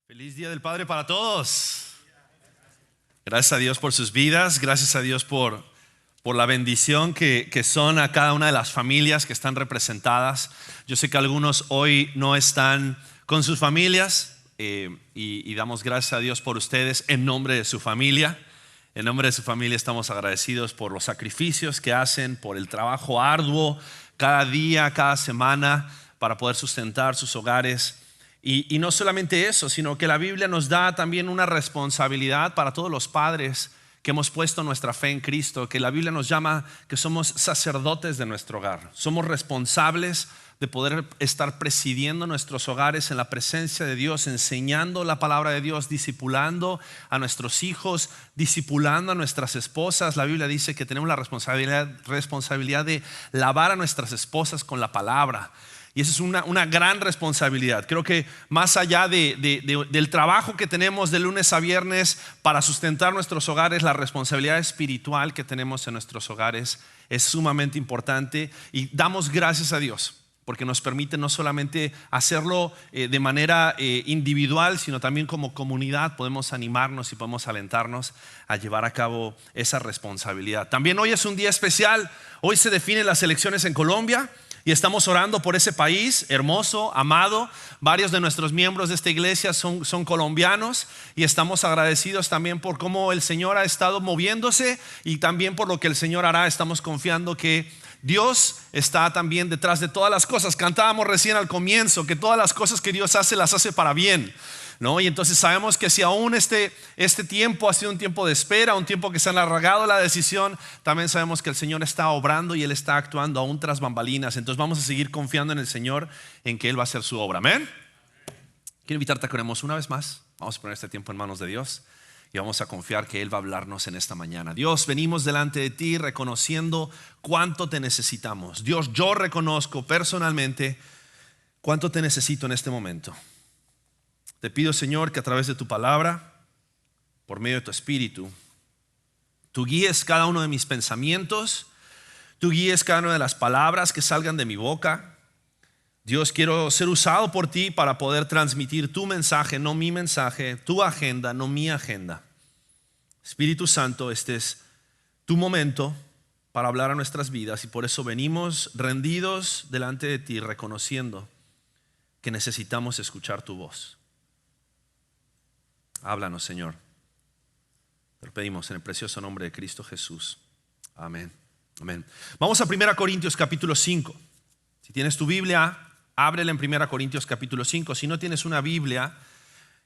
Feliz Día del Padre para todos. Gracias a Dios por sus vidas, gracias a Dios por la bendición que son a cada una de las familias que están representadas. Yo sé que algunos hoy no están con sus familias y damos gracias a Dios por ustedes en nombre de su familia. En nombre de su familia estamos agradecidos por los sacrificios que hacen, por el trabajo arduo cada día, cada semana para poder sustentar sus hogares. Y no solamente eso, sino que la Biblia nos da también una responsabilidad para todos los padres que hemos puesto nuestra fe en Cristo, que la Biblia nos llama que somos sacerdotes de nuestro hogar. Somos responsables de poder estar presidiendo nuestros hogares en la presencia de Dios, enseñando la palabra de Dios, discipulando a nuestros hijos, discipulando a nuestras esposas. La Biblia dice que tenemos la responsabilidad de lavar a nuestras esposas con la palabra. Y esa es una gran responsabilidad. Creo que más allá del trabajo que tenemos de lunes a viernes para sustentar nuestros hogares, la responsabilidad espiritual que tenemos en nuestros hogares es sumamente importante. Y damos gracias a Dios porque nos permite no solamente hacerlo de manera individual, sino también como comunidad podemos animarnos y podemos alentarnos a llevar a cabo esa responsabilidad. También hoy es un día especial. Hoy se definen las elecciones en Colombia. Y estamos orando por ese país hermoso, amado. Varios de nuestros miembros de esta iglesia son colombianos y estamos agradecidos también por cómo el Señor ha estado moviéndose y también por lo que el Señor hará. Estamos confiando que Dios está también detrás de todas las cosas. Cantábamos recién al comienzo que todas las cosas que Dios hace las hace para bien, ¿no? Y entonces sabemos que si aún este tiempo ha sido un tiempo de espera, un tiempo que se han alargado la decisión, también sabemos que el Señor está obrando y Él está actuando aún tras bambalinas. Entonces vamos a seguir confiando en el Señor, en que Él va a hacer su obra. Amén. Quiero invitarte a que oremos una vez más. Vamos a poner este tiempo en manos de Dios y vamos a confiar que Él va a hablarnos en esta mañana. Dios, venimos delante de ti reconociendo cuánto te necesitamos. Dios, yo reconozco personalmente cuánto te necesito en este momento. Te pido, Señor, que a través de tu palabra, por medio de tu espíritu, tú guíes cada uno de mis pensamientos, tú guíes cada una de las palabras que salgan de mi boca. Dios, quiero ser usado por ti para poder transmitir tu mensaje, no mi mensaje, tu agenda, no mi agenda. Espíritu Santo, este es tu momento para hablar a nuestras vidas y por eso venimos rendidos delante de ti, reconociendo que necesitamos escuchar tu voz. Háblanos, Señor. Te lo pedimos en el precioso nombre de Cristo Jesús. Amén. Amén. Vamos a 1 Corintios capítulo 5. Si tienes tu Biblia, ábrela en 1 Corintios capítulo 5. Si no tienes una Biblia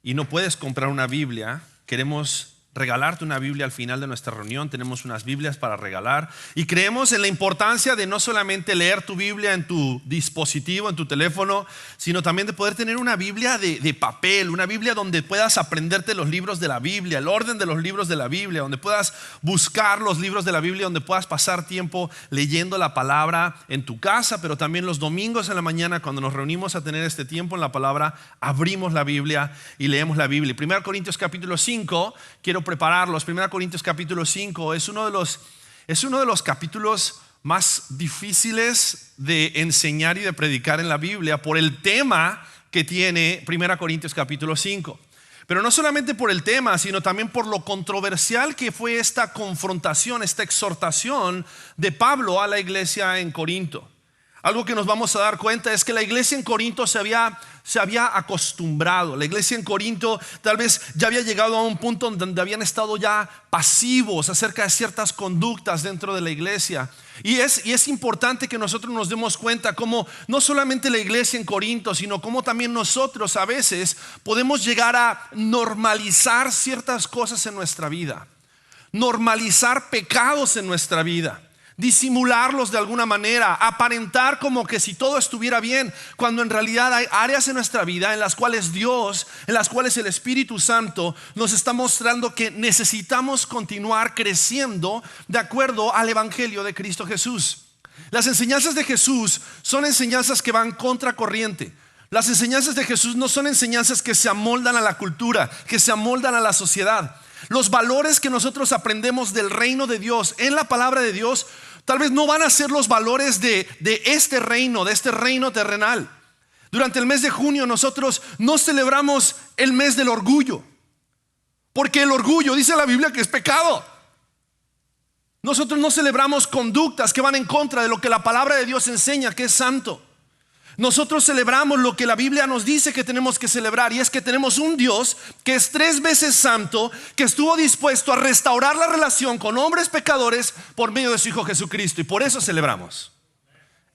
y no puedes comprar una Biblia, queremos regalarte una Biblia al final de nuestra reunión. Tenemos unas Biblias para regalar y creemos en la importancia de no solamente leer tu Biblia en tu dispositivo, en tu teléfono, sino también de poder tener una Biblia de papel, una Biblia donde puedas aprenderte los libros de la Biblia, el orden de los libros de la Biblia, donde puedas buscar los libros de la Biblia, donde puedas pasar tiempo leyendo la palabra en tu casa, pero también los domingos en la mañana cuando nos reunimos a tener este tiempo en la palabra, abrimos la Biblia y leemos la Biblia. 1 Corintios capítulo 5, quiero prepararlos. 1 Corintios capítulo 5 es uno de los capítulos más difíciles de enseñar y de predicar en la Biblia por el tema que tiene 1 Corintios capítulo 5. Pero no solamente por el tema, sino también por lo controversial que fue esta confrontación, esta exhortación de Pablo a la iglesia en Corinto. Algo que nos vamos a dar cuenta es que la iglesia en Corinto se había acostumbrado. La iglesia en Corinto tal vez ya había llegado a un punto donde habían estado ya pasivos acerca de ciertas conductas dentro de la iglesia. Y es importante que nosotros nos demos cuenta cómo no solamente la iglesia en Corinto, sino cómo también nosotros a veces podemos llegar a normalizar ciertas cosas en nuestra vida, normalizar pecados en nuestra vida, disimularlos de alguna manera, aparentar como que si todo estuviera bien, cuando en realidad hay áreas en nuestra vida en las cuales Dios, en las cuales el Espíritu Santo nos está mostrando que necesitamos continuar creciendo de acuerdo al Evangelio de Cristo Jesús. Las enseñanzas de Jesús son enseñanzas que van contracorriente. Las enseñanzas de Jesús no son enseñanzas que se amoldan a la cultura, que se amoldan a la sociedad. Los valores que nosotros aprendemos del reino de Dios en la palabra de Dios tal vez no van a ser los valores de este reino terrenal. Durante el mes de junio nosotros no celebramos el mes del orgullo, porque el orgullo dice la Biblia que es pecado. Nosotros no celebramos conductas que van en contra de lo que la palabra de Dios enseña que es santo. Nosotros celebramos lo que la Biblia nos dice que tenemos que celebrar, y es que tenemos un Dios que es 3 veces santo, que estuvo dispuesto a restaurar la relación con hombres pecadores por medio de su Hijo Jesucristo, y por eso celebramos.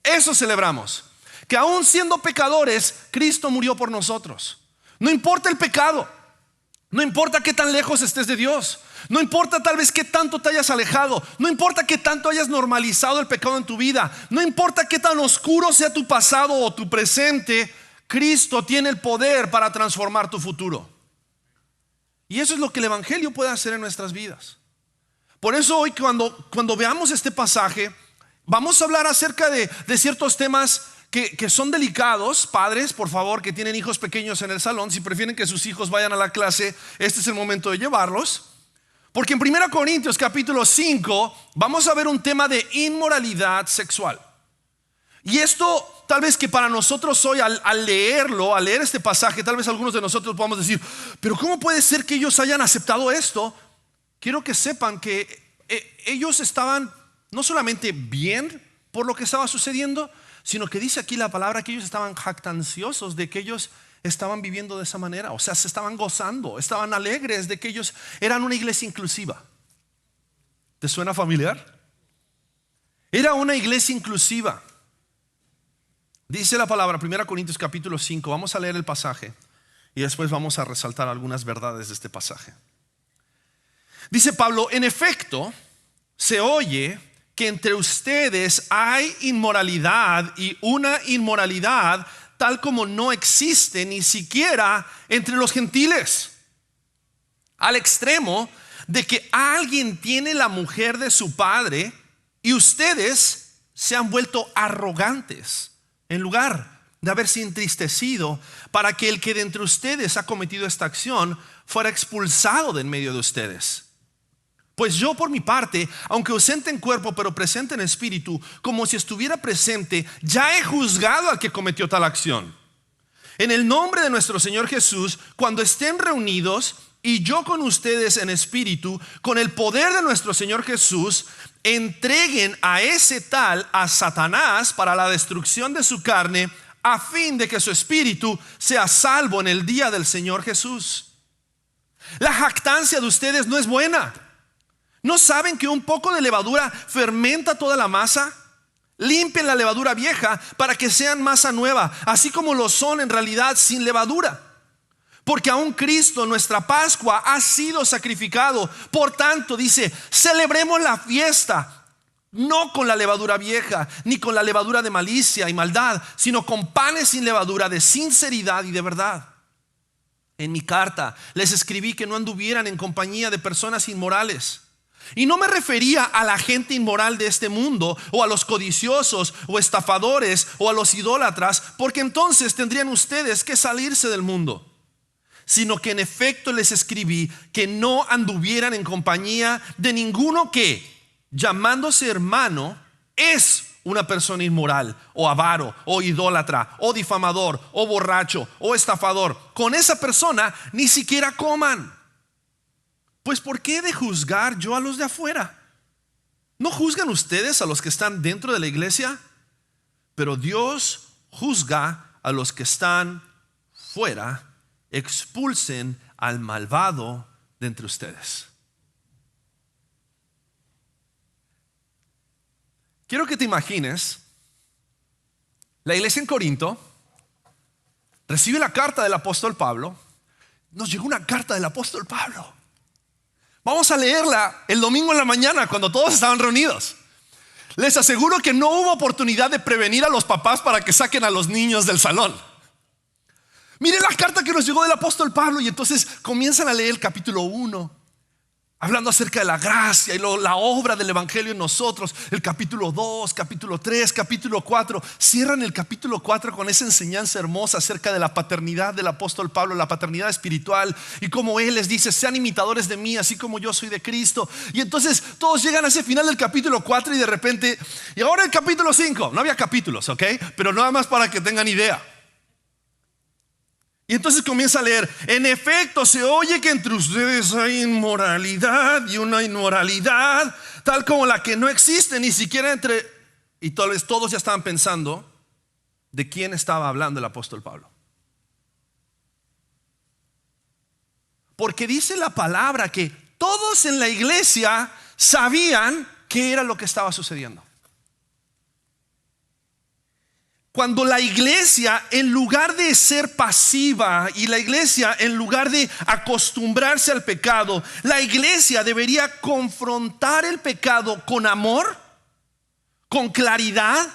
Eso celebramos, que aún siendo pecadores, Cristo murió por nosotros. No importa el pecado, no importa qué tan lejos estés de Dios, no importa tal vez qué tanto te hayas alejado, no importa qué tanto hayas normalizado el pecado en tu vida, no importa qué tan oscuro sea tu pasado o tu presente, Cristo tiene el poder para transformar tu futuro. Y eso es lo que el Evangelio puede hacer en nuestras vidas. Por eso hoy cuando veamos este pasaje, vamos a hablar acerca de ciertos temas que son delicados. Padres, por favor, que tienen hijos pequeños en el salón, si prefieren que sus hijos vayan a la clase, este es el momento de llevarlos. Porque en 1 Corintios capítulo 5 vamos a ver un tema de inmoralidad sexual. Y esto tal vez que para nosotros hoy al leer este pasaje, tal vez algunos de nosotros podamos decir, pero ¿cómo puede ser que ellos hayan aceptado esto? Quiero que sepan que ellos estaban no solamente bien por lo que estaba sucediendo, sino que dice aquí la palabra que ellos estaban jactanciosos de que ellos estaban viviendo de esa manera. O sea, se estaban gozando, estaban alegres de que ellos eran una iglesia inclusiva. ¿Te suena familiar? Era una iglesia inclusiva. Dice la palabra, 1 Corintios capítulo 5. Vamos a leer el pasaje y después vamos a resaltar algunas verdades de este pasaje. Dice Pablo: en efecto, se oye que entre ustedes hay inmoralidad, y una inmoralidad tal como no existe ni siquiera entre los gentiles, al extremo de que alguien tiene la mujer de su padre, y ustedes se han vuelto arrogantes en lugar de haberse entristecido para que el que de entre ustedes ha cometido esta acción fuera expulsado de en medio de ustedes. Pues yo por mi parte, aunque ausente en cuerpo pero presente en espíritu, como si estuviera presente, ya he juzgado al que cometió tal acción. En el nombre de nuestro Señor Jesús, cuando estén reunidos y yo con ustedes en espíritu, con el poder de nuestro Señor Jesús, entreguen a ese tal a Satanás para la destrucción de su carne, a fin de que su espíritu sea salvo en el día del Señor Jesús. La jactancia de ustedes no es buena. ¿No saben que un poco de levadura fermenta toda la masa? Limpien la levadura vieja para que sean masa nueva, así como lo son en realidad sin levadura. Porque aún Cristo, nuestra Pascua, ha sido sacrificado. Por tanto, dice, celebremos la fiesta, no con la levadura vieja, ni con la levadura de malicia y maldad, sino con panes sin levadura, de sinceridad y de verdad. En mi carta les escribí que no anduvieran en compañía de personas inmorales. Y no me refería a la gente inmoral de este mundo, o a los codiciosos, o estafadores, o a los idólatras, porque entonces tendrían ustedes que salirse del mundo. Sino que en efecto les escribí que no anduvieran en compañía de ninguno que, llamándose hermano, es una persona inmoral, o avaro, o idólatra, o difamador, o borracho, o estafador. Con esa persona ni siquiera coman. Pues ¿por qué he de juzgar yo a los de afuera? ¿No juzgan ustedes a los que están dentro de la iglesia? Pero Dios juzga a los que están fuera. Expulsen al malvado de entre ustedes. Quiero que te imagines, la iglesia en Corinto recibe la carta del apóstol Pablo. Nos llegó una carta del apóstol Pablo. Vamos a leerla el domingo en la mañana cuando todos estaban reunidos. Les aseguro que no hubo oportunidad de prevenir a los papás para que saquen a los niños del salón. Miren la carta que nos llegó del apóstol Pablo, y entonces comienzan a leer el capítulo 1, hablando acerca de la gracia y la obra del evangelio en nosotros. El capítulo 2, capítulo 3, capítulo 4. Cierran el capítulo 4 con esa enseñanza hermosa acerca de la paternidad del apóstol Pablo, la paternidad espiritual, y como él les dice: sean imitadores de mí así como yo soy de Cristo. Y entonces todos llegan a ese final del capítulo 4 y de repente, y ahora el capítulo 5. No había capítulos, ok, pero nada más para que tengan idea. Y entonces comienza a leer: en efecto, se oye que entre ustedes hay inmoralidad, y una inmoralidad tal como la que no existe ni siquiera entre... Y tal vez todos ya estaban pensando de quién estaba hablando el apóstol Pablo. Porque dice la palabra que todos en la iglesia sabían qué era lo que estaba sucediendo. Cuando la iglesia, en lugar de ser pasiva, y la iglesia, en lugar de acostumbrarse al pecado, la iglesia debería confrontar el pecado con amor, con claridad,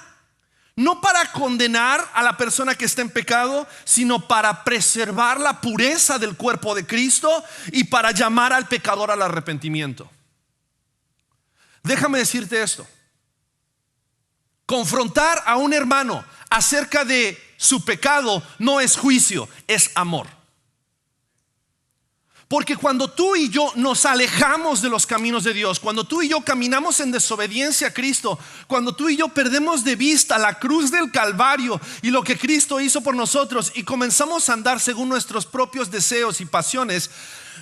no para condenar a la persona que está en pecado, sino para preservar la pureza del cuerpo de Cristo y para llamar al pecador al arrepentimiento. Déjame decirte esto: confrontar a un hermano acerca de su pecado no es juicio, es amor. Porque cuando tú y yo nos alejamos de los caminos de Dios, cuando tú y yo caminamos en desobediencia a Cristo, cuando tú y yo perdemos de vista la cruz del Calvario y lo que Cristo hizo por nosotros, y comenzamos a andar según nuestros propios deseos y pasiones,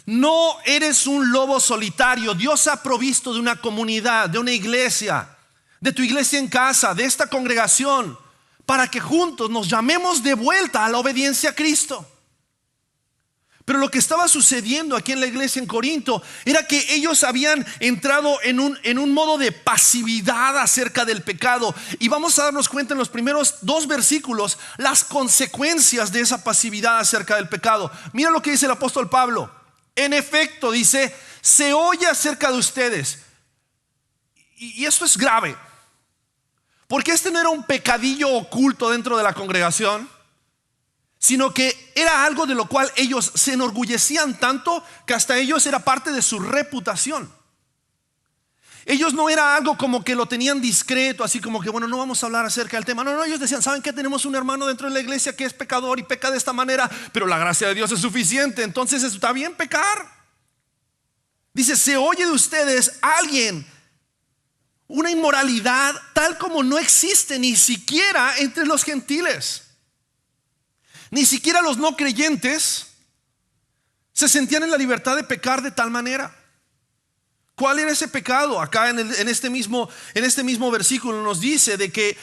no eres un lobo solitario. Dios ha provisto de una comunidad, de una iglesia, de tu iglesia en casa, de esta congregación, para que juntos nos llamemos de vuelta a la obediencia a Cristo. Pero lo que estaba sucediendo aquí en la iglesia en Corinto era que ellos habían entrado en un modo de pasividad acerca del pecado. Y vamos a darnos cuenta en los primeros 2 versículos las consecuencias de esa pasividad acerca del pecado. Mira lo que dice el apóstol Pablo. En efecto, dice, se oye acerca de ustedes. Y esto es grave, porque este no era un pecadillo oculto dentro de la congregación, sino que era algo de lo cual ellos se enorgullecían tanto que hasta ellos era parte de su reputación. Ellos no era algo como que lo tenían discreto, así como que bueno, no vamos a hablar acerca del tema. No, ellos decían: ¿saben qué? Tenemos un hermano dentro de la iglesia que es pecador y peca de esta manera, pero la gracia de Dios es suficiente, entonces está bien pecar. Dice: se oye de ustedes alguien, una inmoralidad tal como no existe ni siquiera entre los gentiles. Ni siquiera los no creyentes se sentían en la libertad de pecar de tal manera. ¿Cuál era ese pecado? Acá en este mismo versículo nos dice de que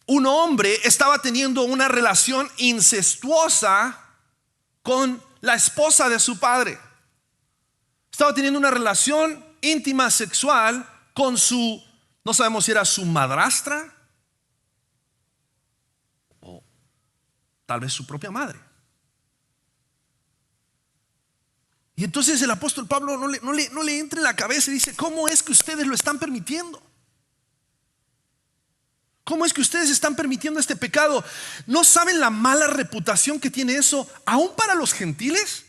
un hombre estaba teniendo una relación incestuosa con la esposa de su padre. Estaba teniendo una relación íntima sexual con su, no sabemos si era su madrastra o tal vez su propia madre. Y entonces el apóstol Pablo no le entra en la cabeza y dice: ¿cómo es que ustedes lo están permitiendo? ¿Cómo es que ustedes están permitiendo este pecado? ¿No saben la mala reputación que tiene eso aún para los gentiles?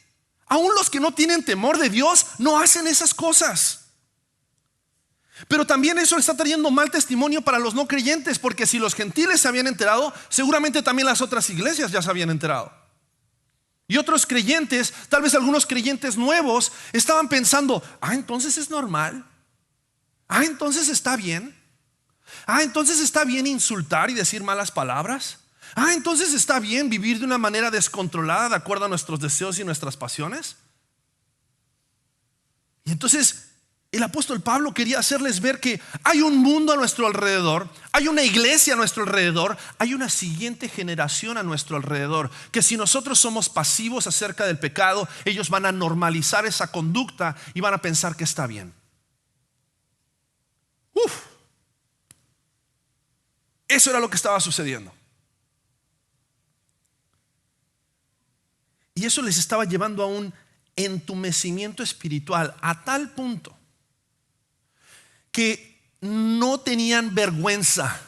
Aún los que no tienen temor de Dios no hacen esas cosas. Pero también eso está trayendo mal testimonio para los no creyentes, porque si los gentiles se habían enterado, seguramente también las otras iglesias ya se habían enterado. Y otros creyentes, tal vez algunos creyentes nuevos, estaban pensando: entonces es normal, entonces está bien, entonces está bien insultar y decir malas palabras, entonces está bien vivir de una manera descontrolada de acuerdo a nuestros deseos y nuestras pasiones. Y entonces el apóstol Pablo quería hacerles ver que hay un mundo a nuestro alrededor, hay una iglesia a nuestro alrededor, hay una siguiente generación a nuestro alrededor, que si nosotros somos pasivos acerca del pecado, ellos van a normalizar esa conducta y van a pensar que está bien. Eso era lo que estaba sucediendo. Y eso les estaba llevando a un entumecimiento espiritual a tal punto que no tenían vergüenza,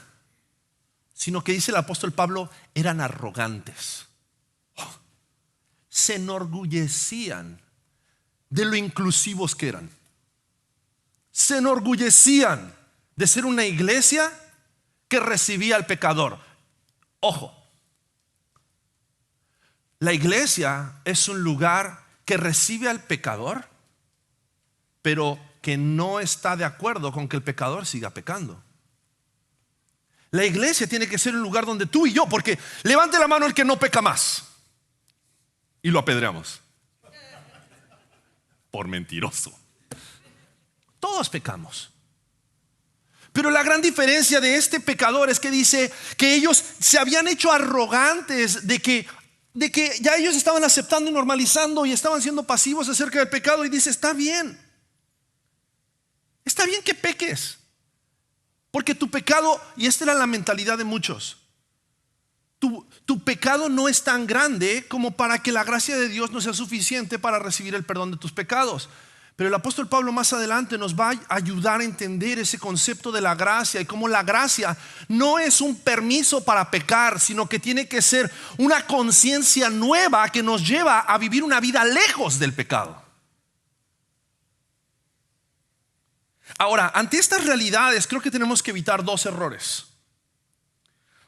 sino que dice el apóstol Pablo, eran arrogantes. Se enorgullecían de lo inclusivos que eran. Se enorgullecían de ser una iglesia que recibía al pecador. Ojo, la iglesia es un lugar que recibe al pecador, pero que no está de acuerdo con que el pecador siga pecando. La iglesia tiene que ser un lugar donde tú y yo, porque levante la mano el que no peca más. y lo apedreamos por mentiroso. Todos pecamos. Pero la gran diferencia de este pecador es que dice que ellos se habían hecho arrogantes de que ya ellos estaban aceptando y normalizando y estaban siendo pasivos acerca del pecado, y dice, está bien que peques, porque tu pecado, y esta era la mentalidad de muchos, tu pecado no es tan grande como para que la gracia de Dios no sea suficiente para recibir el perdón de tus pecados. Pero el apóstol Pablo más adelante nos va a ayudar a entender ese concepto de la gracia y cómo la gracia no es un permiso para pecar, sino que tiene que ser una conciencia nueva que nos lleva a vivir una vida lejos del pecado. Ahora, ante estas realidades creo que tenemos que evitar dos errores.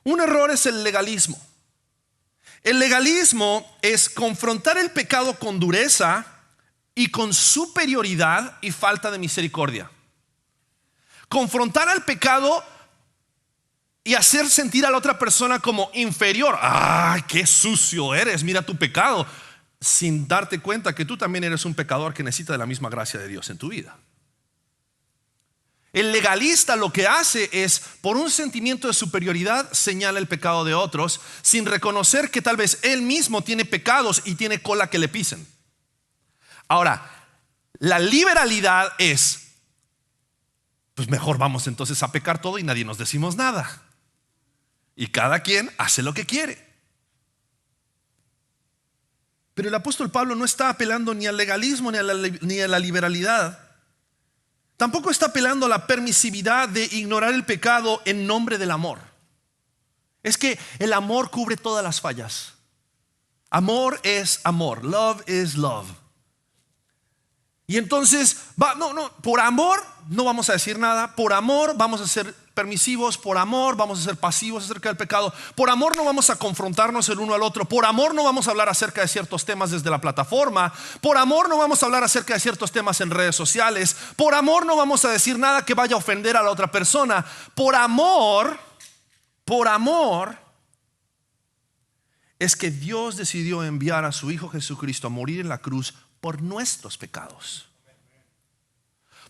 Un error es el legalismo. El legalismo es confrontar el pecado con dureza y con superioridad y falta de misericordia. Confrontar al pecado y hacer sentir a la otra persona como inferior. ¡Ay, qué sucio eres! Mira tu pecado, sin darte cuenta que tú también eres un pecador que necesita de la misma gracia de Dios en tu vida. El legalista lo que hace es, por un sentimiento de superioridad, señala el pecado de otros sin reconocer que tal vez él mismo tiene pecados y tiene cola que le pisen. Ahora, la liberalidad es, pues mejor vamos entonces a pecar todo y nadie nos decimos nada. Y cada quien hace lo que quiere. Pero el apóstol Pablo no está apelando ni al legalismo ni a la liberalidad. Tampoco está apelando a la permisividad de ignorar el pecado en nombre del amor. Es que el amor cubre todas las fallas. Amor es amor. Love is love. Y entonces, por amor no vamos a decir nada. Por amor vamos a ser permisivos. Por amor vamos a ser pasivos acerca del pecado. Por amor no vamos a confrontarnos el uno al otro. Por amor no vamos a hablar acerca de ciertos temas desde la plataforma. Por amor no vamos a hablar acerca de ciertos temas en redes sociales. Por amor no vamos a decir nada que vaya a ofender a la otra persona. Por amor es que Dios decidió enviar a su Hijo Jesucristo a morir en la cruz por nuestros pecados.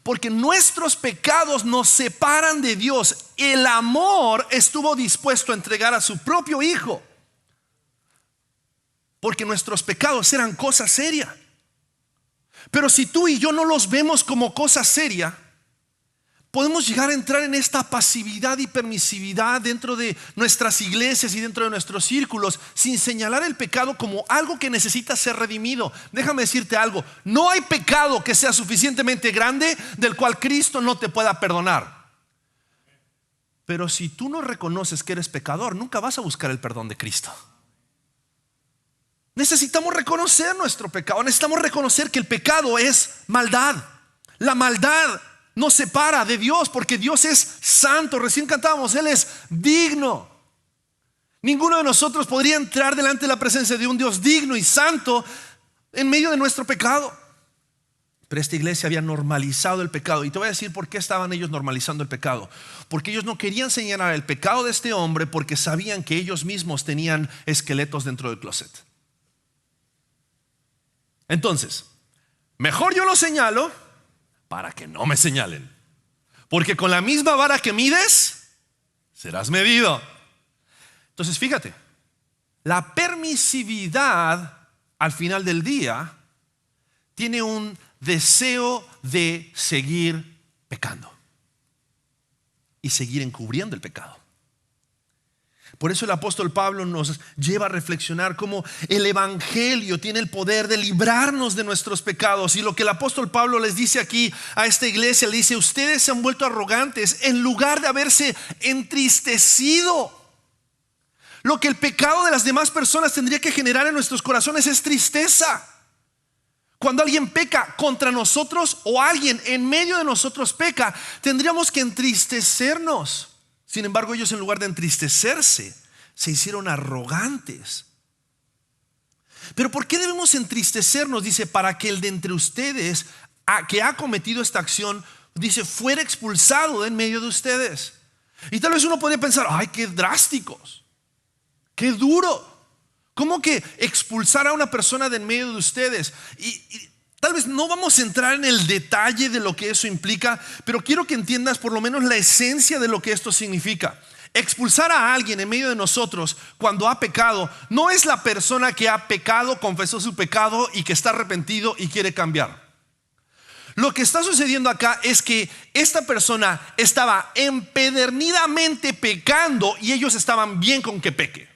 Porque nuestros pecados nos separan de Dios. El amor estuvo dispuesto a entregar a su propio Hijo, porque nuestros pecados eran cosa seria. Pero si tú y yo no los vemos como cosa seria, podemos llegar a entrar en esta pasividad y permisividad dentro de nuestras iglesias y dentro de nuestros círculos, sin señalar el pecado como algo que necesita ser redimido. Déjame decirte algo: no hay pecado que sea suficientemente grande del cual Cristo no te pueda perdonar. Pero si tú no reconoces que eres pecador, nunca vas a buscar el perdón de Cristo. Necesitamos reconocer nuestro pecado. Necesitamos reconocer que el pecado es maldad. La maldad nos separa de Dios, porque Dios es santo. Recién cantábamos, Él es digno. Ninguno de nosotros podría entrar delante de la presencia de un Dios digno y santo en medio de nuestro pecado. Pero esta iglesia había normalizado el pecado. Y te voy a decir por qué estaban ellos normalizando el pecado. Porque ellos no querían señalar el pecado de este hombre, porque sabían que ellos mismos tenían esqueletos dentro del closet. Entonces, mejor yo lo señalo para que no me señalen, porque con la misma vara que mides serás medido. Entonces fíjate, la permisividad al final del día tiene un deseo de seguir pecando y seguir encubriendo el pecado. Por eso el apóstol Pablo nos lleva a reflexionar cómo el evangelio tiene el poder de librarnos de nuestros pecados. Y lo que el apóstol Pablo les dice aquí a esta iglesia, le dice: ustedes se han vuelto arrogantes en lugar de haberse entristecido. Lo que el pecado de las demás personas tendría que generar en nuestros corazones es tristeza. Cuando alguien peca contra nosotros o alguien en medio de nosotros peca, tendríamos que entristecernos. Sin embargo, ellos, en lugar de entristecerse, se hicieron arrogantes. Pero ¿por qué debemos entristecernos? Dice: para que el de entre ustedes que ha cometido esta acción, dice, fuera expulsado de en medio de ustedes. Y tal vez uno podría pensar: ay, qué drásticos, qué duro. ¿Cómo que expulsar a una persona de en medio de ustedes? Y tal vez no vamos a entrar en el detalle de lo que eso implica, pero quiero que entiendas por lo menos la esencia de lo que esto significa. Expulsar a alguien en medio de nosotros cuando ha pecado no es la persona que ha pecado, confesó su pecado y que está arrepentido y quiere cambiar. Lo que está sucediendo acá es que esta persona estaba empedernidamente pecando y ellos estaban bien con que peque.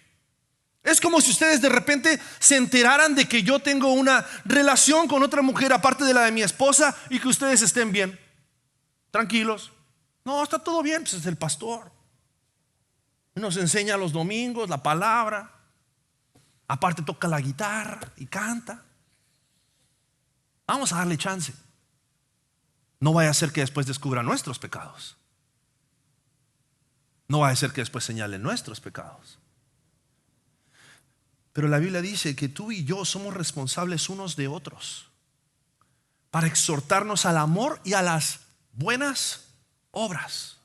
Es como si ustedes de repente se enteraran de que yo tengo una relación con otra mujer aparte de la de mi esposa y que ustedes estén bien, tranquilos. No, está todo bien, pues es el pastor. Nos enseña los domingos la palabra. Aparte toca la guitarra y canta. Vamos a darle chance. No vaya a ser que después descubra nuestros pecados. No vaya a ser que después señale nuestros pecados. Pero la Biblia dice que tú y yo somos responsables unos de otros para exhortarnos al amor y a las buenas obras.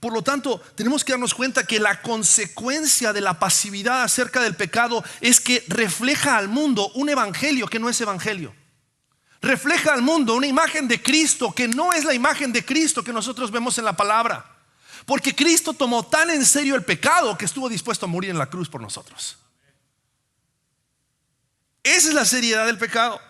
Por lo tanto, tenemos que darnos cuenta que la consecuencia de la pasividad acerca del pecado es que refleja al mundo un evangelio que no es evangelio. Refleja al mundo una imagen de Cristo que no es la imagen de Cristo que nosotros vemos en la palabra. Porque Cristo tomó tan en serio el pecado que estuvo dispuesto a morir en la cruz por nosotros. Esa es la seriedad del pecado.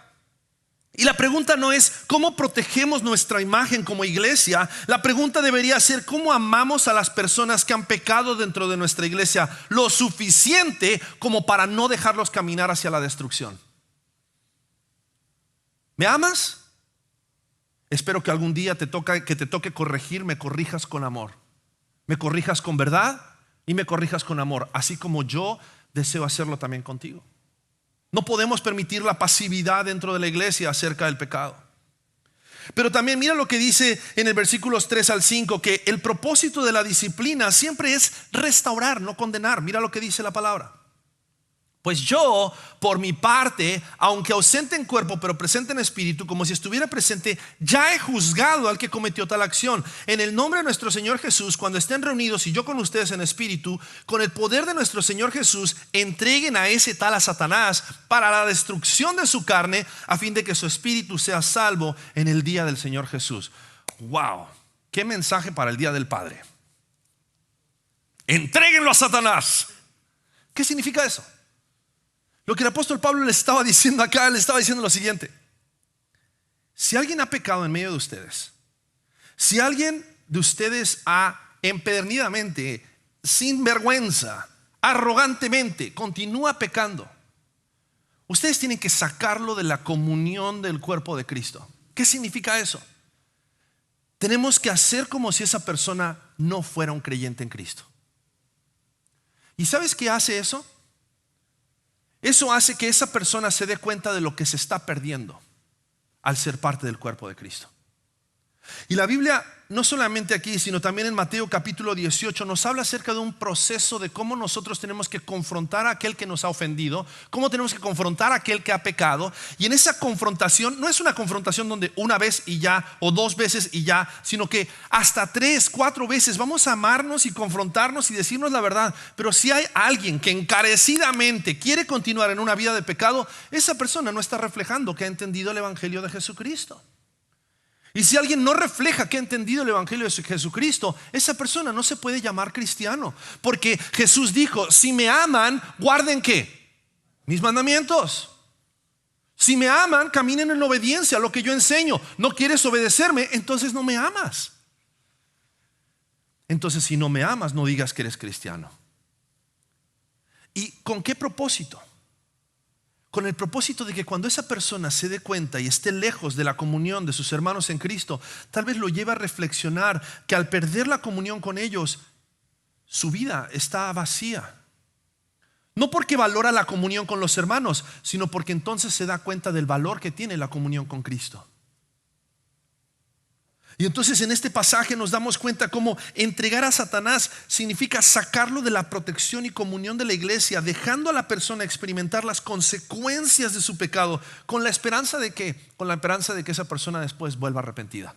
Y la pregunta no es cómo protegemos nuestra imagen como iglesia. La pregunta debería ser cómo amamos a las personas que han pecado dentro de nuestra iglesia lo suficiente como para no dejarlos caminar hacia la destrucción. ¿Me amas? Espero que algún día te toque corregir, me corrijas con amor. Me corrijas con verdad y me corrijas con amor, así como yo deseo hacerlo también contigo. No podemos permitir la pasividad dentro de la iglesia acerca del pecado. Pero también mira lo que dice en el versículos 3 al 5, que el propósito de la disciplina siempre es restaurar, no condenar. Mira lo que dice la palabra. Pues yo, por mi parte, aunque ausente en cuerpo, pero presente en espíritu, como si estuviera presente, ya he juzgado al que cometió tal acción. En el nombre de nuestro Señor Jesús, cuando estén reunidos y yo con ustedes en espíritu, con el poder de nuestro Señor Jesús, entreguen a ese tal a Satanás para la destrucción de su carne, a fin de que su espíritu sea salvo en el día del Señor Jesús. Wow, qué mensaje para el día del Padre. Entréguenlo a Satanás. ¿Qué significa eso? Lo que el apóstol Pablo le estaba diciendo acá, le estaba diciendo lo siguiente: si alguien ha pecado en medio de ustedes, si alguien de ustedes ha empedernidamente, sin vergüenza, arrogantemente continúa pecando, ustedes tienen que sacarlo de la comunión del cuerpo de Cristo. ¿Qué significa eso? Tenemos que hacer como si esa persona no fuera un creyente en Cristo. ¿Y sabes qué hace eso? Eso hace que esa persona se dé cuenta de lo que se está perdiendo al ser parte del cuerpo de Cristo. Y la Biblia, no solamente aquí, sino también en Mateo capítulo 18, nos habla acerca de un proceso de cómo nosotros tenemos que confrontar a aquel que nos ha ofendido, cómo tenemos que confrontar a aquel que ha pecado. Y en esa confrontación no es una confrontación donde una vez y ya, o dos veces y ya, sino que hasta 3, 4 veces vamos a amarnos y confrontarnos y decirnos la verdad. Pero si hay alguien que encarecidamente quiere continuar en una vida de pecado, esa persona no está reflejando que ha entendido el evangelio de Jesucristo. Y si alguien no refleja que ha entendido el evangelio de Jesucristo, esa persona no se puede llamar cristiano. Porque Jesús dijo: si me aman, guarden ¿qué? Mis mandamientos. Si me aman, caminen en obediencia a lo que yo enseño. No quieres obedecerme, entonces no me amas. Entonces, si no me amas, no digas que eres cristiano. ¿Y con qué propósito? Con el propósito de que cuando esa persona se dé cuenta y esté lejos de la comunión de sus hermanos en Cristo, tal vez lo lleve a reflexionar que al perder la comunión con ellos, su vida está vacía. No porque valora la comunión con los hermanos, sino porque entonces se da cuenta del valor que tiene la comunión con Cristo. Y entonces en este pasaje nos damos cuenta cómo entregar a Satanás significa sacarlo de la protección y comunión de la iglesia, dejando a la persona experimentar las consecuencias de su pecado, con la esperanza de que esa persona después vuelva arrepentida.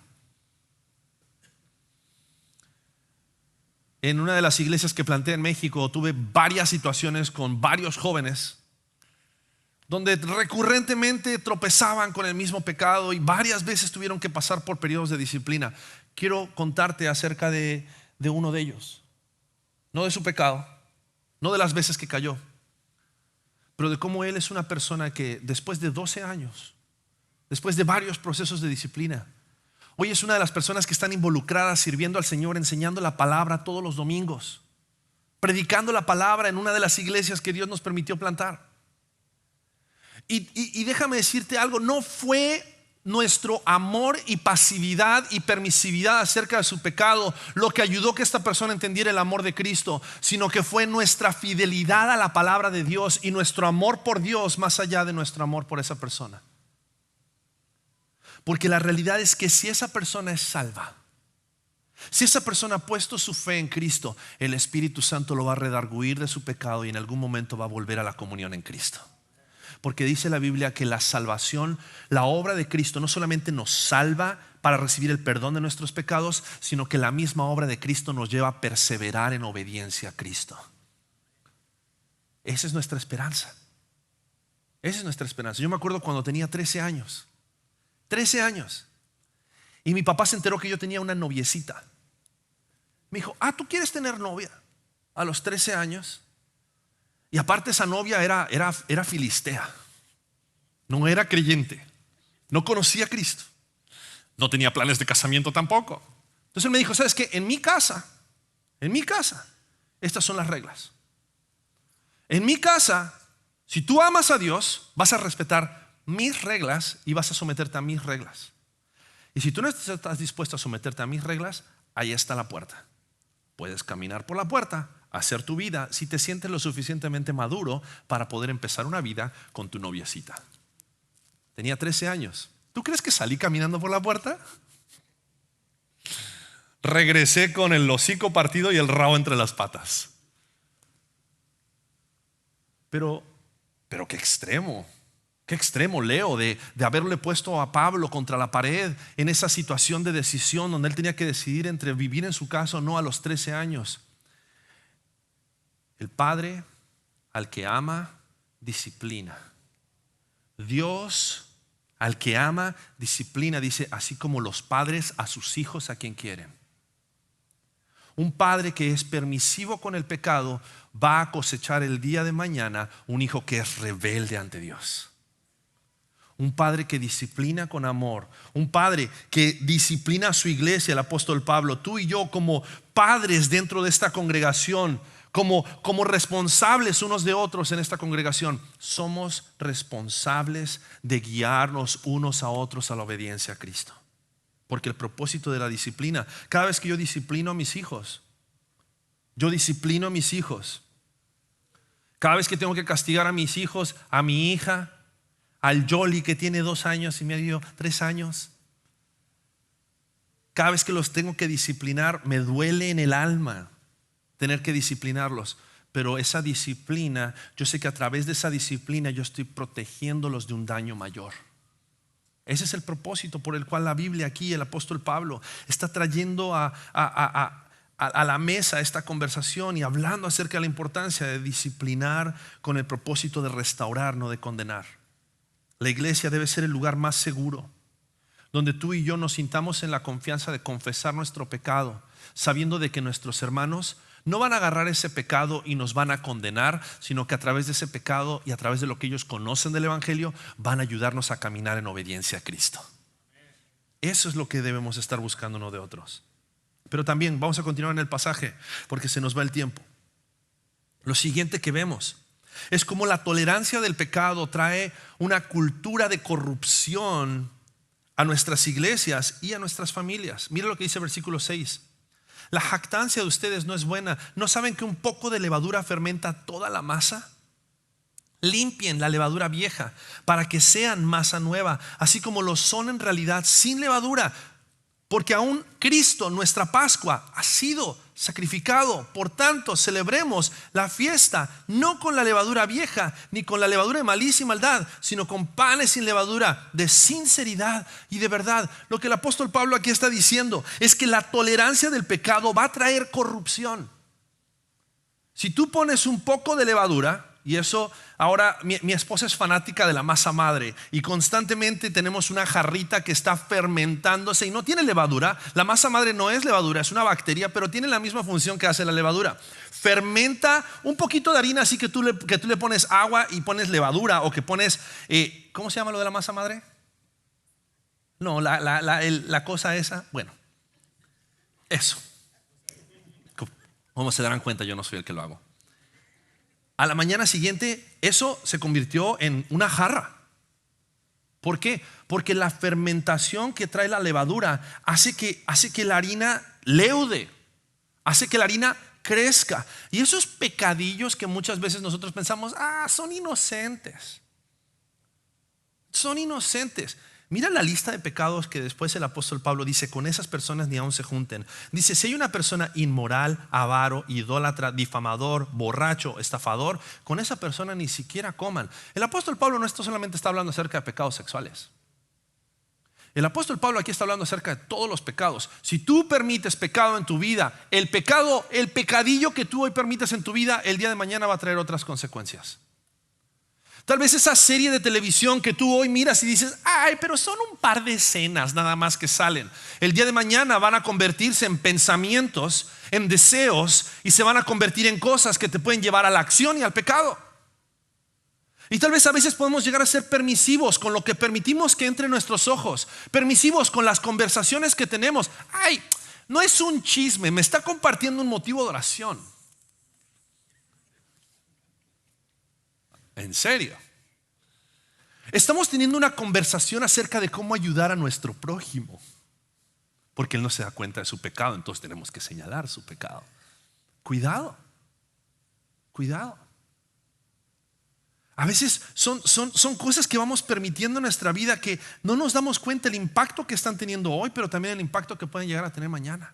en una de las iglesias que planté en México, tuve varias situaciones con varios jóvenes donde recurrentemente tropezaban con el mismo pecado y varias veces tuvieron que pasar por periodos de disciplina. Quiero contarte acerca de uno de ellos, no de su pecado, no de las veces que cayó, pero de cómo él es una persona que después de 12 años, después de varios procesos de disciplina, hoy es una de las personas que están involucradas sirviendo al Señor, enseñando la palabra todos los domingos, predicando la palabra en una de las iglesias que Dios nos permitió plantar. Y déjame decirte algo, no fue nuestro amor y pasividad y permisividad acerca de su pecado lo que ayudó que esta persona entendiera el amor de Cristo, sino que fue nuestra fidelidad a la palabra de Dios y nuestro amor por Dios más allá de nuestro amor por esa persona. Porque la realidad es que si esa persona es salva, si esa persona ha puesto su fe en Cristo, el Espíritu Santo lo va a redarguir de su pecado y en algún momento va a volver a la comunión en Cristo. Porque dice la Biblia que la salvación, la obra de Cristo no solamente nos salva para recibir el perdón de nuestros pecados, sino que la misma obra de Cristo nos lleva a perseverar en obediencia a Cristo. Esa es nuestra esperanza. Esa es nuestra esperanza. Yo me acuerdo cuando tenía 13 años. 13 años. Y mi papá se enteró que yo tenía una noviecita. Me dijo, ¿tú quieres tener novia? A los 13 años. Y aparte esa novia era filistea. No era creyente. No conocía a Cristo. No tenía planes de casamiento tampoco. Entonces él me dijo, ¿sabes qué? En mi casa, estas son las reglas. En mi casa, si tú amas a Dios, vas a respetar mis reglas y vas a someterte a mis reglas. Y si tú no estás dispuesto a someterte a mis reglas, ahí está la puerta. Puedes caminar por la puerta, hacer tu vida si te sientes lo suficientemente maduro para poder empezar una vida con tu noviecita. Tenía 13 años. ¿Tú crees que salí caminando por la puerta? Regresé con el hocico partido y el rabo entre las patas. Pero qué extremo Leo de haberle puesto a Pablo contra la pared en esa situación de decisión donde él tenía que decidir entre vivir en su casa o no a los 13 años. El padre al que ama, disciplina. Dios al que ama, disciplina, dice, así como los padres a sus hijos a quien quieren. Un padre que es permisivo con el pecado va a cosechar el día de mañana un hijo que es rebelde ante Dios. Un padre que disciplina con amor, un padre que disciplina a su iglesia, el apóstol Pablo. Tú y yo como padres dentro de esta congregación, como responsables unos de otros en esta congregación, somos responsables de guiarnos unos a otros a la obediencia a Cristo. Porque el propósito de la disciplina, cada vez que yo disciplino a mis hijos, cada vez que tengo que castigar a mis hijos, a mi hija, al Yoli que tiene 2 años y medio, 3 años, cada vez que los tengo que disciplinar, me duele en el alma tener que disciplinarlos. Pero esa disciplina, yo sé que a través de esa disciplina yo estoy protegiéndolos de un daño mayor. Ese es el propósito por el cual la Biblia aquí, el apóstol Pablo está trayendo a la mesa esta conversación y hablando acerca de la importancia de disciplinar con el propósito de restaurar, no de condenar. La iglesia debe ser el lugar más seguro, donde tú y yo nos sintamos en la confianza de confesar nuestro pecado, sabiendo de que nuestros hermanos no van a agarrar ese pecado y nos van a condenar, sino que a través de ese pecado y a través de lo que ellos conocen del evangelio van a ayudarnos a caminar en obediencia a Cristo. Eso es lo que debemos estar buscando uno de otros. Pero también vamos a continuar en el pasaje porque se nos va el tiempo. Lo siguiente que vemos es cómo la tolerancia del pecado trae una cultura de corrupción a nuestras iglesias y a nuestras familias. Mira lo que dice el versículo 6. La jactancia de ustedes no es buena. ¿No saben que un poco de levadura fermenta toda la masa? Limpien la levadura vieja para que sean masa nueva, así como lo son en realidad sin levadura. Porque aún Cristo, nuestra Pascua, ha sido sacrificado. Por tanto, celebremos la fiesta no con la levadura vieja, ni con la levadura de malicia y maldad, sino con panes sin levadura, de sinceridad y de verdad. Lo que el apóstol Pablo aquí está diciendo es que la tolerancia del pecado va a traer corrupción. Si tú pones un poco de levadura, y eso, ahora mi esposa es fanática de la masa madre y constantemente tenemos una jarrita que está fermentándose y no tiene levadura. La masa madre no es levadura, es una bacteria, pero tiene la misma función que hace la levadura. Fermenta un poquito de harina, así que tú le pones agua y pones levadura, o que pones, ¿cómo se llama lo de la masa madre? No, la cosa esa, bueno, eso. ¿Cómo se darán cuenta? Yo no soy el que lo hago. A la mañana siguiente eso se convirtió en una jarra. ¿Por qué? Porque la fermentación que trae la levadura hace que la harina leude, hace que la harina crezca. Y esos pecadillos que muchas veces nosotros pensamos, son inocentes. Son inocentes. Mira la lista de pecados que después el apóstol Pablo dice: con esas personas ni aun se junten. Dice: si hay una persona inmoral, avaro, idólatra, difamador, borracho, estafador, con esa persona ni siquiera coman. El apóstol Pablo no solamente está hablando acerca de pecados sexuales. El apóstol Pablo aquí está hablando acerca de todos los pecados. Si tú permites pecado en tu vida, el pecadillo que tú hoy permites en tu vida, el día de mañana va a traer otras consecuencias. Tal vez esa serie de televisión que tú hoy miras y dices: pero son un par de escenas nada más que salen. El día de mañana van a convertirse en pensamientos, en deseos, y se van a convertir en cosas que te pueden llevar a la acción y al pecado. Y tal vez a veces podemos llegar a ser permisivos con lo que permitimos que entre en nuestros ojos, permisivos con las conversaciones que tenemos. No es un chisme, me está compartiendo un motivo de oración. En serio, estamos teniendo una conversación acerca de cómo ayudar a nuestro prójimo, porque él no se da cuenta de su pecado, entonces tenemos que señalar su pecado. Cuidado. A veces son cosas que vamos permitiendo en nuestra vida que no nos damos cuenta el impacto que están teniendo hoy, pero también el impacto que pueden llegar a tener mañana.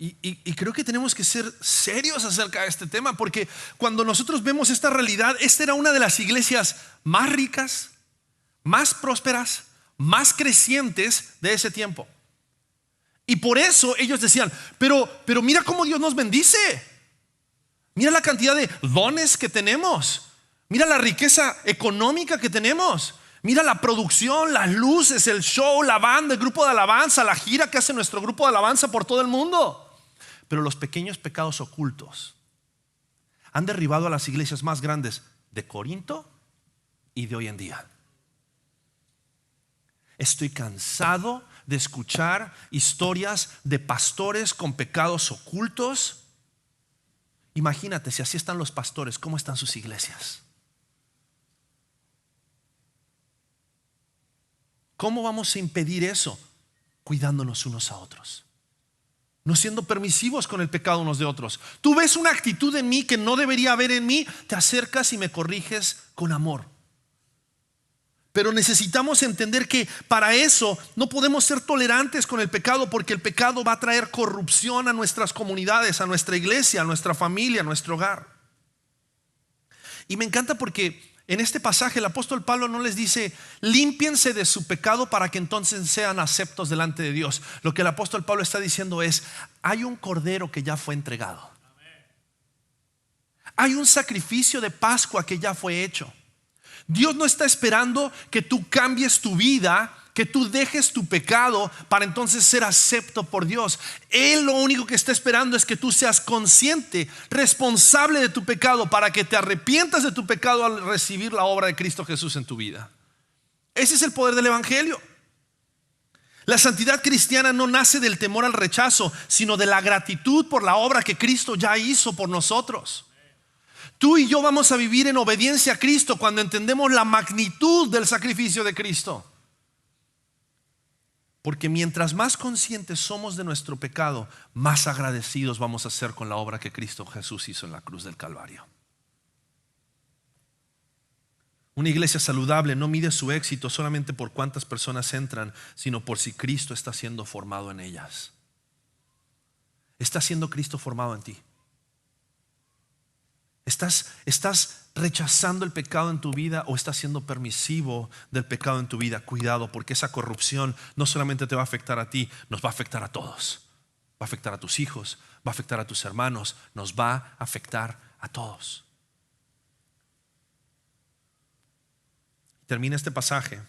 Y creo que tenemos que ser serios acerca de este tema, porque cuando nosotros vemos esta realidad, esta era una de las iglesias más ricas, más prósperas, más crecientes de ese tiempo. Y por eso ellos decían: pero mira cómo Dios nos bendice. Mira la cantidad de dones que tenemos. Mira la riqueza económica que tenemos. Mira la producción, las luces, el show, la banda, el grupo de alabanza, la gira que hace nuestro grupo de alabanza por todo el mundo. Pero los pequeños pecados ocultos han derribado a las iglesias más grandes de Corinto y de hoy en día. Estoy cansado de escuchar historias de pastores con pecados ocultos. Imagínate, si así están los pastores, ¿cómo están sus iglesias? ¿Cómo vamos a impedir eso? Cuidándonos unos a otros, no siendo permisivos con el pecado unos de otros. Tú ves una actitud en mí que no debería haber en mí, te acercas y me corriges con amor. Pero necesitamos entender que para eso no podemos ser tolerantes con el pecado, porque el pecado va a traer corrupción a nuestras comunidades, a nuestra iglesia, a nuestra familia, a nuestro hogar. Y me encanta porque en este pasaje el apóstol Pablo no les dice: límpiense de su pecado para que entonces sean aceptos delante de Dios. Lo que el apóstol Pablo está diciendo es: hay un cordero que ya fue entregado. Hay un sacrificio de Pascua que ya fue hecho. Dios no está esperando que tú cambies tu vida, que tú dejes tu pecado para entonces ser acepto por Dios. Él lo único que está esperando es que tú seas consciente, responsable de tu pecado, para que te arrepientas de tu pecado al recibir la obra de Cristo Jesús en tu vida. Ese es el poder del evangelio. La santidad cristiana no nace del temor al rechazo, sino de la gratitud por la obra que Cristo ya hizo por nosotros. Tú y yo vamos a vivir en obediencia a Cristo cuando entendemos la magnitud del sacrificio de Cristo. Porque mientras más conscientes somos de nuestro pecado, más agradecidos vamos a ser con la obra que Cristo Jesús hizo en la cruz del Calvario. Una iglesia saludable no mide su éxito solamente por cuántas personas entran, sino por si Cristo está siendo formado en ellas. ¿Está siendo Cristo formado en ti? ¿Estás rechazando el pecado en tu vida o estás siendo permisivo del pecado en tu vida? Cuidado, porque esa corrupción no solamente te va a afectar a ti, nos va a afectar a todos. Va a afectar a tus hijos, va a afectar a tus hermanos, nos va a afectar a todos. Termina este pasaje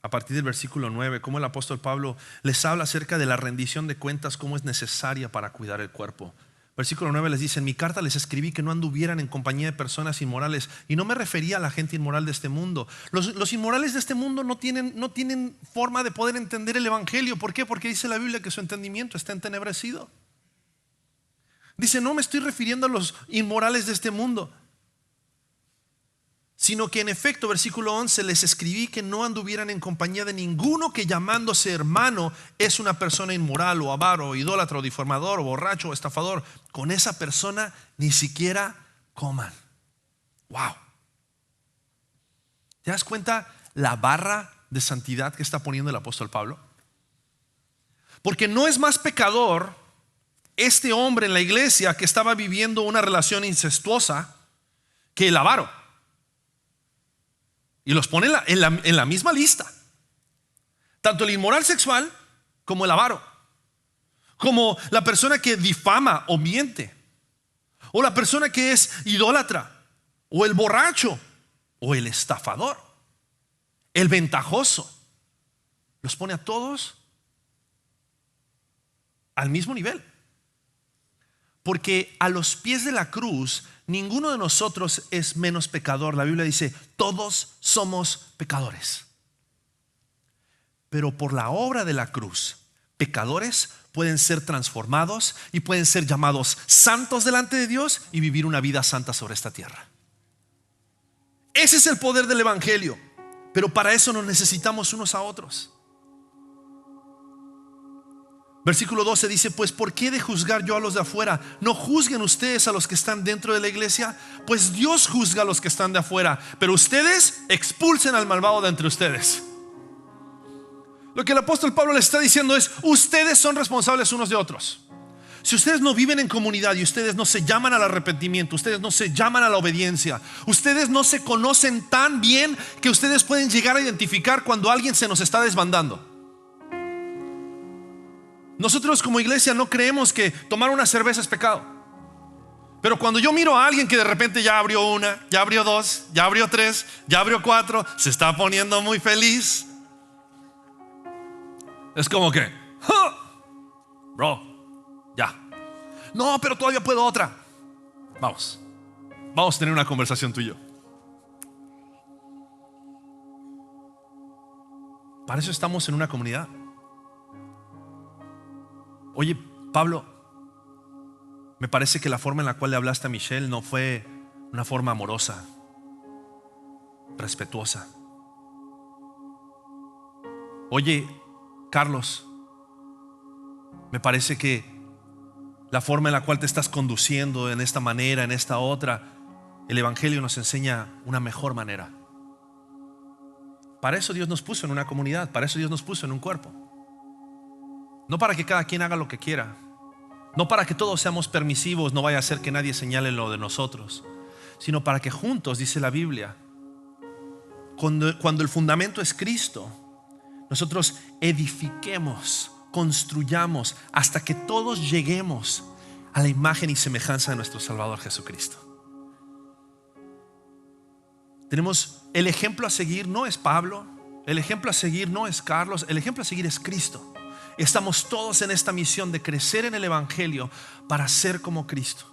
a partir del versículo 9, cómo el apóstol Pablo les habla acerca de la rendición de cuentas, cómo es necesaria para cuidar el cuerpo. Versículo 9 les dice: en mi carta les escribí que no anduvieran en compañía de personas inmorales. Y no me refería a la gente inmoral de este mundo. Los inmorales de este mundo no tienen forma de poder entender el evangelio. ¿Por qué? Porque dice la Biblia que su entendimiento está entenebrecido. Dice: no me estoy refiriendo a los inmorales de este mundo, sino que en efecto, versículo 11, les escribí que no anduvieran en compañía de ninguno que llamándose hermano es una persona inmoral o avaro, o idólatra, o difamador, o borracho, o estafador. Con esa persona ni siquiera coman. Wow. ¿Te das cuenta la barra de santidad que está poniendo el apóstol Pablo? Porque no es más pecador este hombre en la iglesia que estaba viviendo una relación incestuosa que el avaro. Y los pone en la misma lista. Tanto el inmoral sexual como el avaro, como la persona que difama o miente, o la persona que es idólatra, o el borracho, o el estafador, el ventajoso. Los pone a todos al mismo nivel. Porque a los pies de la cruz ninguno de nosotros es menos pecador. La Biblia dice: todos somos pecadores. Pero por la obra de la cruz, pecadores pueden ser transformados y pueden ser llamados santos delante de Dios y vivir una vida santa sobre esta tierra. Ese es el poder del evangelio. Pero para eso nos necesitamos unos a otros. Versículo 12 dice: pues ¿por qué de juzgar yo a los de afuera? No juzguen ustedes a los que están dentro de la iglesia, pues Dios juzga a los que están de afuera. Pero ustedes expulsen al malvado de entre ustedes. Lo que el apóstol Pablo les está diciendo es: ustedes son responsables unos de otros. Si ustedes no viven en comunidad y ustedes no se llaman al arrepentimiento, ustedes no se llaman a la obediencia, ustedes no se conocen tan bien que ustedes pueden llegar a identificar cuando alguien se nos está desbandando. Nosotros como iglesia no creemos que tomar una cerveza es pecado. Pero cuando yo miro a alguien que de repente ya abrió una, ya abrió dos, ya abrió tres, ya abrió cuatro, se está poniendo muy feliz, es como que bro, ya. No, pero todavía puedo otra. Vamos a tener una conversación tú y yo. Para eso estamos en una comunidad. Oye, Pablo, me parece que la forma en la cual le hablaste a Michelle no fue una forma amorosa, respetuosa. Oye, Carlos, me parece que la forma en la cual te estás conduciendo en esta manera, en esta otra, el evangelio nos enseña una mejor manera. Para eso Dios nos puso en una comunidad, para eso Dios nos puso en un cuerpo. No para que cada quien haga lo que quiera, no para que todos seamos permisivos, no vaya a ser que nadie señale lo de nosotros, sino para que juntos, dice la Biblia, cuando el fundamento es Cristo, nosotros edifiquemos, construyamos hasta que todos lleguemos a la imagen y semejanza de nuestro Salvador Jesucristo. Tenemos el ejemplo a seguir, no es Pablo, el ejemplo a seguir no es Carlos, el ejemplo a seguir es Cristo. Estamos todos en esta misión de crecer en el evangelio para ser como Cristo.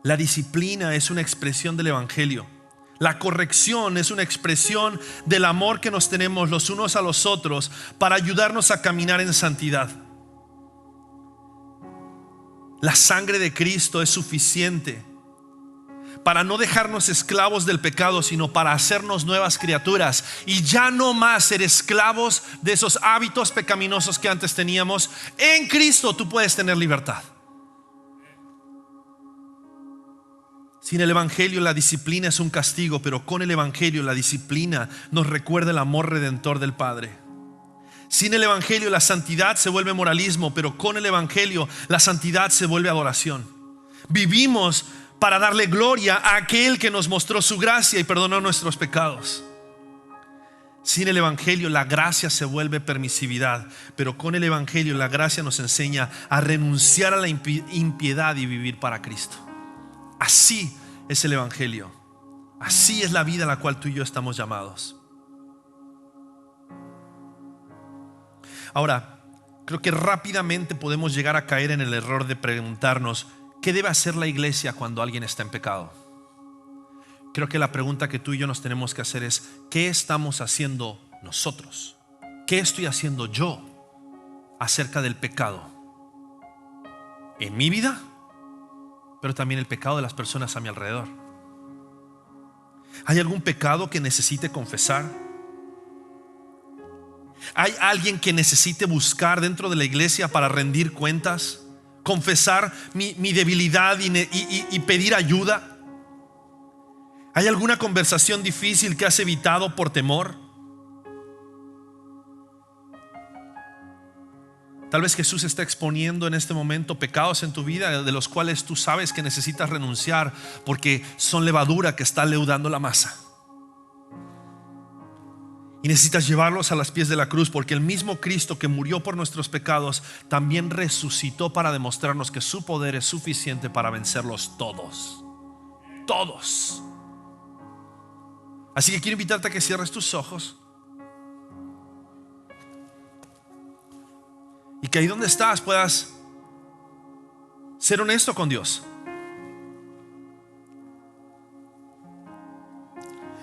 La disciplina es una expresión del evangelio. La corrección es una expresión del amor que nos tenemos los unos a los otros para ayudarnos a caminar en santidad. La sangre de Cristo es suficiente para no dejarnos esclavos del pecado, sino para hacernos nuevas criaturas y ya no más ser esclavos de esos hábitos pecaminosos que antes teníamos. En Cristo tú puedes tener libertad. Sin el evangelio la disciplina es un castigo, pero con el evangelio la disciplina nos recuerda el amor redentor del Padre. Sin el evangelio la santidad se vuelve moralismo, pero con el evangelio la santidad se vuelve adoración. Vivimos para darle gloria a aquel que nos mostró su gracia y perdonó nuestros pecados. Sin el evangelio la gracia se vuelve permisividad, pero con el evangelio la gracia nos enseña a renunciar a la impiedad y vivir para Cristo. Así es el evangelio. Así es la vida a la cual tú y yo estamos llamados. Ahora, creo que rápidamente podemos llegar a caer en el error de preguntarnos: ¿qué debe hacer la iglesia cuando alguien está en pecado? Creo que la pregunta que tú y yo nos tenemos que hacer es: ¿qué estamos haciendo nosotros? ¿Qué estoy haciendo yo acerca del pecado en mi vida, pero también el pecado de las personas a mi alrededor? ¿Hay algún pecado que necesite confesar? ¿Hay alguien que necesite buscar dentro de la iglesia para rendir cuentas? ¿Confesar mi debilidad y pedir ayuda? ¿Hay alguna conversación difícil que has evitado por temor? Tal vez Jesús está exponiendo en este momento pecados en tu vida de los cuales tú sabes que necesitas renunciar porque son levadura que está leudando la masa. Y necesitas llevarlos a los pies de la cruz, porque el mismo Cristo que murió por nuestros pecados también resucitó para demostrarnos que su poder es suficiente para vencerlos todos. Todos. Así que quiero invitarte a que cierres tus ojos y que ahí donde estás puedas ser honesto con Dios.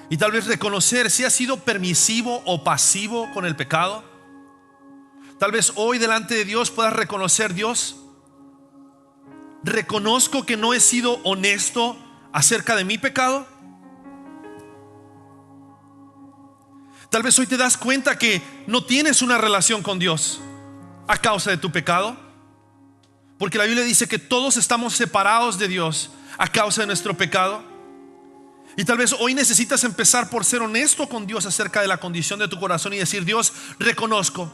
Y tal vez reconocer si has sido permisivo o pasivo con el pecado. Tal vez hoy delante de Dios puedas reconocer: Dios, reconozco que no he sido honesto acerca de mi pecado. Tal vez hoy te das cuenta que no tienes una relación con Dios a causa de tu pecado, porque la Biblia dice que todos estamos separados de Dios a causa de nuestro pecado. Y tal vez hoy necesitas empezar por ser honesto con Dios acerca de la condición de tu corazón y decir: Dios, reconozco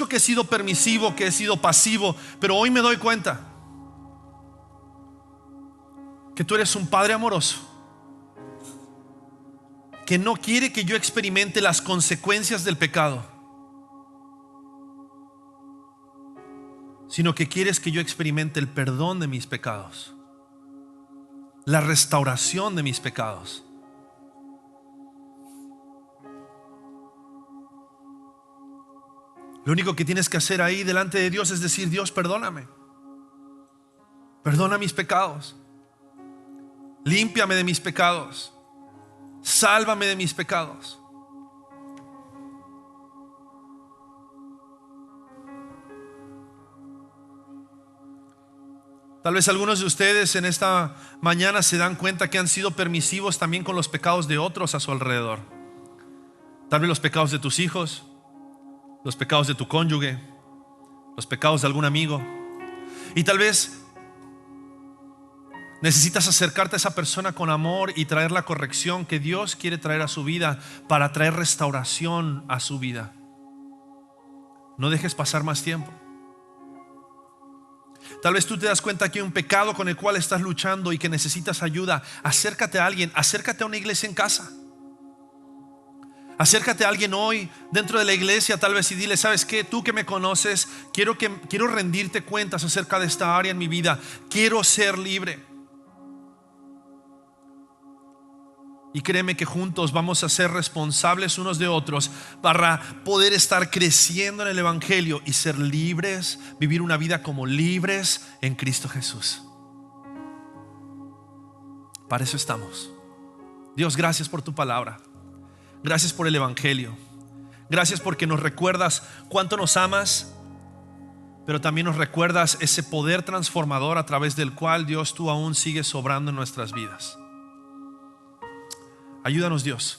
que he sido permisivo, que he sido pasivo, pero hoy me doy cuenta que tú eres un Padre amoroso, que no quiere que yo experimente las consecuencias del pecado, sino que quieres que yo experimente el perdón de mis pecados, la restauración de mis pecados. Lo único que tienes que hacer ahí delante de Dios es decir: Dios, perdóname, perdona mis pecados, límpiame de mis pecados, sálvame de mis pecados. Tal vez algunos de ustedes en esta mañana se dan cuenta que han sido permisivos también con los pecados de otros a su alrededor. Tal vez los pecados de tus hijos, los pecados de tu cónyuge, los pecados de algún amigo. Y tal vez necesitas acercarte a esa persona con amor y traer la corrección que Dios quiere traer a su vida, para traer restauración a su vida. No dejes pasar más tiempo. Tal vez tú te das cuenta que hay un pecado con el cual estás luchando y que necesitas ayuda. Acércate a alguien, acércate a una iglesia en casa. Acércate a alguien hoy dentro de la iglesia tal vez y dile: ¿sabes qué? Tú que me conoces, quiero rendirte cuentas acerca de esta área en mi vida. Quiero ser libre. Y créeme que juntos vamos a ser responsables unos de otros para poder estar creciendo en el evangelio y ser libres, vivir una vida como libres en Cristo Jesús. Para eso estamos. Dios, gracias por tu palabra. Gracias por el evangelio. Gracias porque nos recuerdas cuánto nos amas, pero también nos recuerdas ese poder transformador a través del cual, Dios, tú aún sigues obrando en nuestras vidas. Ayúdanos, Dios,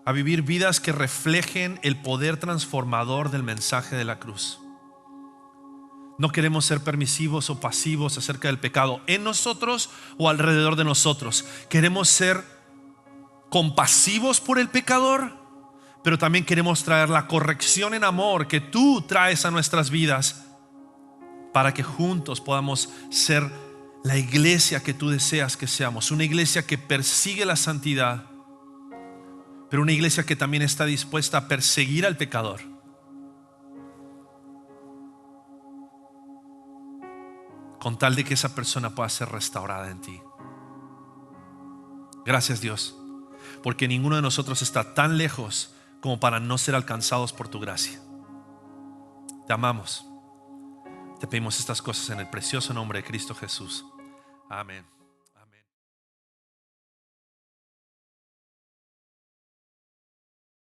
a vivir vidas que reflejen el poder transformador del mensaje de la cruz. No queremos ser permisivos o pasivos acerca del pecado en nosotros o alrededor de nosotros. Queremos ser compasivos por el pecador, pero también queremos traer la corrección en amor que tú traes a nuestras vidas, para que juntos podamos ser la iglesia que tú deseas que seamos. Una iglesia que persigue la santidad, pero una iglesia que también está dispuesta a perseguir al pecador, con tal de que esa persona pueda ser restaurada en ti. Gracias, Dios, porque ninguno de nosotros está tan lejos como para no ser alcanzados por tu gracia. Te amamos. Te pedimos estas cosas en el precioso nombre de Cristo Jesús. Amén.